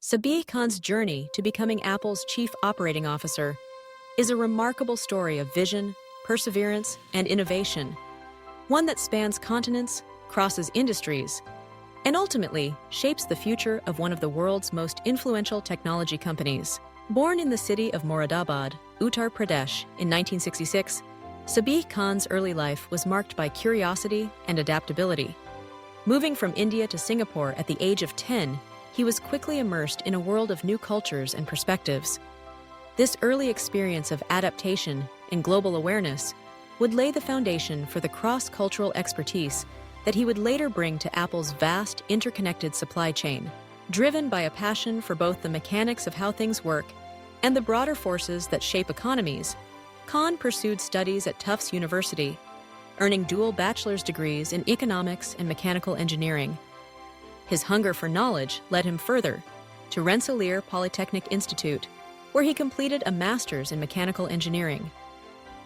Sabih Khan's journey to becoming Apple's chief operating officer is a remarkable story of vision, perseverance, and innovation, one that spans continents, crosses industries, and ultimately shapes the future of one of the world's most influential technology companies. Born in the city of Moradabad, Uttar Pradesh, in 1966, Sabih Khan's early life was marked by curiosity and adaptability. Moving from India to Singapore at the age of 10, he was quickly immersed in a world of new cultures and perspectives. This early experience of adaptation and global awareness would lay the foundation for the cross-cultural expertise that he would later bring to Apple's vast, interconnected supply chain. Driven by a passion for both the mechanics of how things work and the broader forces that shape economies, Khan pursued studies at Tufts University, earning dual bachelor's degrees in economics and mechanical engineering. His hunger for knowledge led him further to Rensselaer Polytechnic Institute, where he completed a master's in mechanical engineering.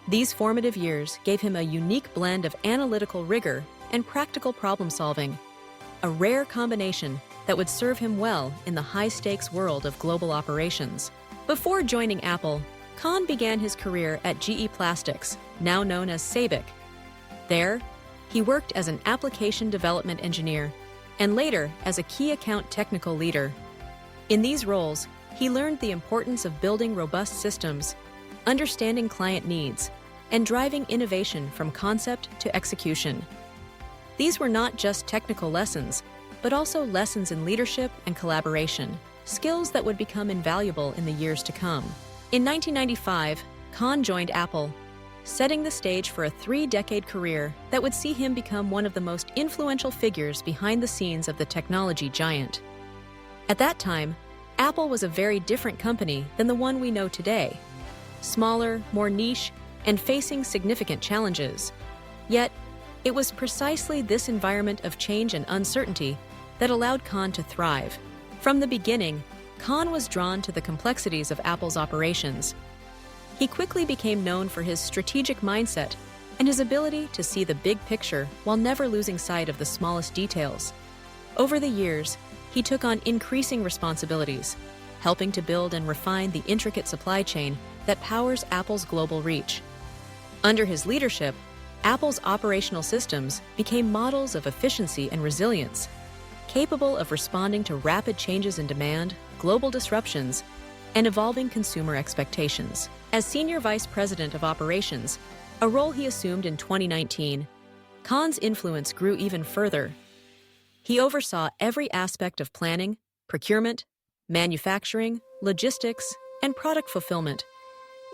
These formative years gave him a unique blend of analytical rigor and practical problem-solving, a rare combination that would serve him well in the high-stakes world of global operations. Before joining Apple, Khan began his career at GE Plastics, now known as Sabih. There, he worked as an application development engineer and later as a key account technical leader. In these roles, he learned the importance of building robust systems, understanding client needs, and driving innovation from concept to execution. These were not just technical lessons, but also lessons in leadership and collaboration, skills that would become invaluable in the years to come. In 1995, Khan joined Apple, setting the stage for a 3-decade career that would see him become one of the most influential figures behind the scenes of the technology giant. At that time, Apple was a very different company than the one we know today. Smaller, more niche, and facing significant challenges. Yet, it was precisely this environment of change and uncertainty that allowed Khan to thrive. From the beginning, Khan was drawn to the complexities of Apple's operations. He quickly became known for his strategic mindset and his ability to see the big picture while never losing sight of the smallest details. Over the years, he took on increasing responsibilities, helping to build and refine the intricate supply chain that powers Apple's global reach. Under his leadership, Apple's operational systems became models of efficiency and resilience, capable of responding to rapid changes in demand, global disruptions, and evolving consumer expectations. As Senior Vice President of Operations, a role he assumed in 2019, Khan's influence grew even further. He oversaw every aspect of planning, procurement, manufacturing, logistics, and product fulfillment,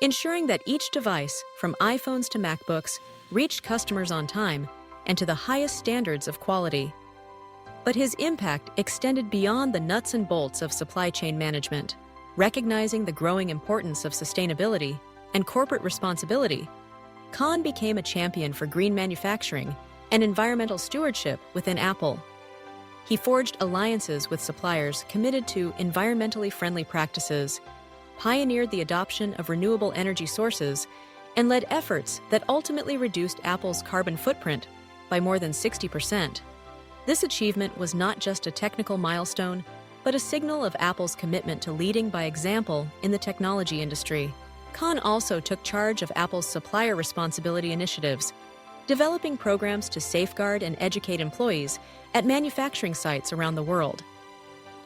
ensuring that each device, from iPhones to MacBooks, reached customers on time and to the highest standards of quality. But his impact extended beyond the nuts and bolts of supply chain management. Recognizing the growing importance of sustainability and corporate responsibility, Khan became a champion for green manufacturing and environmental stewardship within Apple. He forged alliances with suppliers committed to environmentally friendly practices, pioneered the adoption of renewable energy sources, and led efforts that ultimately reduced Apple's carbon footprint by more than 60%. This achievement was not just a technical milestone, but a signal of Apple's commitment to leading by example in the technology industry. Khan also took charge of Apple's supplier responsibility initiatives, developing programs to safeguard and educate employees at manufacturing sites around the world.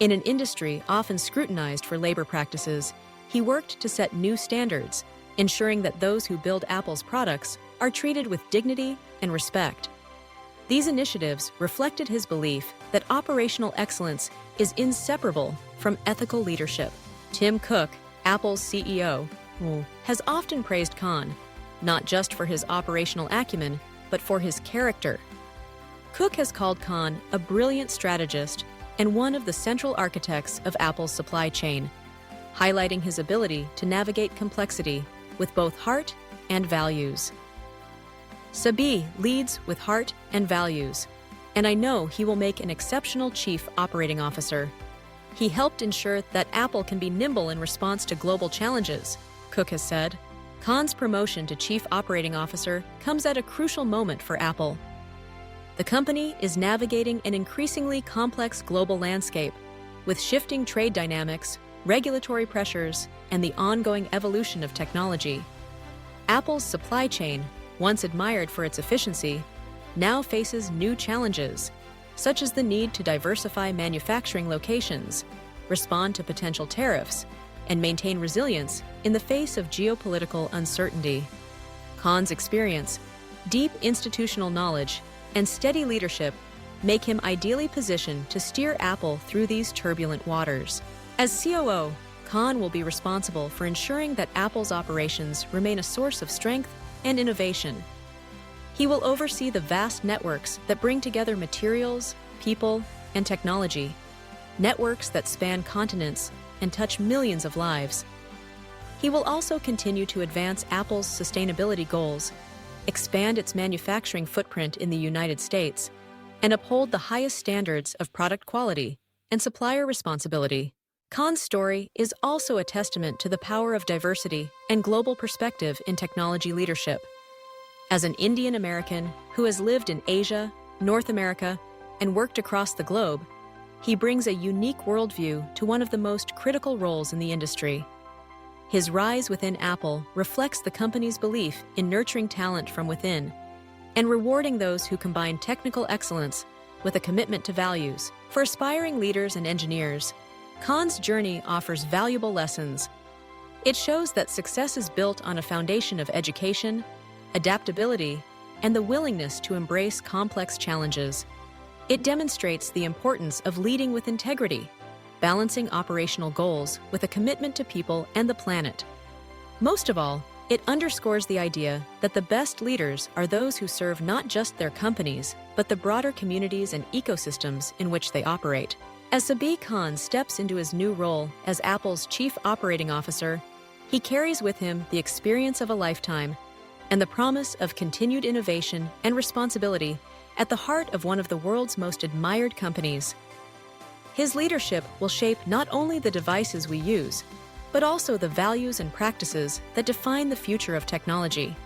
In an industry often scrutinized for labor practices, he worked to set new standards, ensuring that those who build Apple's products are treated with dignity and respect. These initiatives reflected his belief that operational excellence is inseparable from ethical leadership. Tim Cook, Apple's CEO, has often praised Khan, not just for his operational acumen, but for his character. Cook has called Khan a brilliant strategist and one of the central architects of Apple's supply chain, highlighting his ability to navigate complexity with both heart and values. Sabih leads with heart and values, and I know he will make an exceptional chief operating officer. He helped ensure that Apple can be nimble in response to global challenges, Cook has said. Khan's promotion to chief operating officer comes at a crucial moment for Apple. The company is navigating an increasingly complex global landscape, With shifting trade dynamics, regulatory pressures, and the ongoing evolution of technology, Apple's supply chain, once admired for its efficiency, now faces new challenges, such as the need to diversify manufacturing locations, respond to potential tariffs, and maintain resilience in the face of geopolitical uncertainty. Khan's experience, deep institutional knowledge, and steady leadership make him ideally positioned to steer Apple through these turbulent waters. As COO, Khan will be responsible for ensuring that Apple's operations remain a source of strength and innovation. He will oversee the vast networks that bring together materials, people, and technology, networks that span continents and touch millions of lives. He will also continue to advance Apple's sustainability goals, expand its manufacturing footprint in the United States, and uphold the highest standards of product quality and supplier responsibility. Khan's story is also a testament to the power of diversity and global perspective in technology leadership. As an Indian American who has lived in Asia, North America, and worked across the globe, he brings a unique worldview to one of the most critical roles in the industry. His rise within Apple reflects the company's belief in nurturing talent from within and rewarding those who combine technical excellence with a commitment to values. For aspiring leaders and engineers, Khan's journey offers valuable lessons. It shows that success is built on a foundation of education, adaptability, and the willingness to embrace complex challenges. It demonstrates the importance of leading with integrity, balancing operational goals with a commitment to people and the planet. Most of all, it underscores the idea that the best leaders are those who serve not just their companies, but the broader communities and ecosystems in which they operate. As Sabih Khan steps into his new role as Apple's Chief Operating Officer, he carries with him the experience of a lifetime and the promise of continued innovation and responsibility at the heart of one of the world's most admired companies. His leadership will shape not only the devices we use, but also the values and practices that define the future of technology.